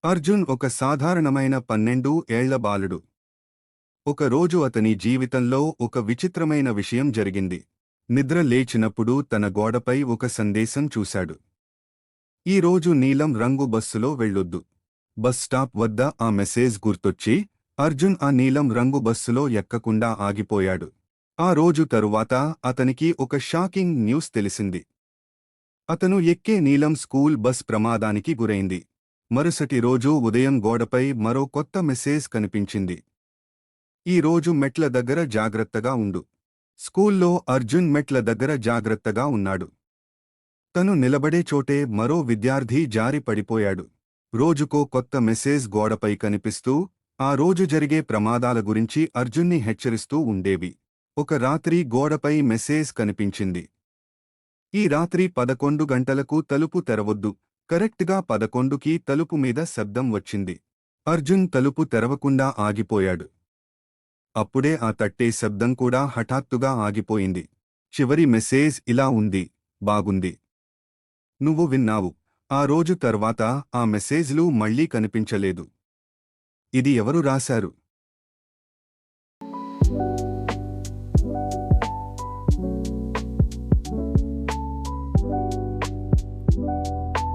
అర్జున్ ఒక సాధారణమైన 12 ఏళ్ల బాలుడు. ఒకరోజు అతని జీవితంలో ఒక విచిత్రమైన విషయం జరిగింది. నిద్ర లేచినప్పుడు తన గోడపై ఒక సందేశం చూశాడు. ఈ రోజు నీలం రంగు బస్సులో వెళ్ళొద్దు. బస్ స్టాప్ వద్ద ఆ మెసేజ్ గుర్తొచ్చి అర్జున్ ఆ నీలం రంగు బస్సులో ఎక్కకుండా ఆగిపోయాడు. ఆ రోజు తరువాత అతనికి ఒక షాకింగ్ న్యూస్ తెలిసింది. అతను ఎక్కే నీలం స్కూల్ బస్ ప్రమాదానికి గురైంది. మరుసటి రోజు ఉదయం గోడపై మరో కొత్త మెసేజ్ కనిపించింది. ఈ రోజు మెట్ల దగ్గర జాగ్రత్తగా ఉండు. స్కూల్లో అర్జున్ మెట్ల దగ్గర జాగ్రత్తగా ఉన్నాడు. తను నిలబడే చోటే మరో విద్యార్థి జారి పడిపోయాడు. రోజుకో కొత్త మెసేజ్ గోడపై కనిపిస్తూ ఆ రోజు జరిగే ప్రమాదాల గురించి అర్జున్ని హెచ్చరిస్తూ ఉండేవి. ఒక రాత్రి గోడపై మెసేజ్ కనిపించింది. ఈ రాత్రి 11 గంటలకు తలుపు తెరవొద్దు. కరెక్ట్గా 11కి తలుపు మీద శబ్దం వచ్చింది. అర్జున్ తలుపు తెరవకుండా ఆగిపోయాడు. అప్పుడే ఆ తట్టే శబ్దం కూడా హఠాత్తుగా ఆగిపోయింది. చివరి మెసేజ్ ఇలా ఉంది: బాగుంది. నువ్వు విన్నావు. ఆ రోజు తర్వాత ఆ మెసేజ్లు మళ్లీ కనిపించలేదు. ఇది ఎవరు రాశారు?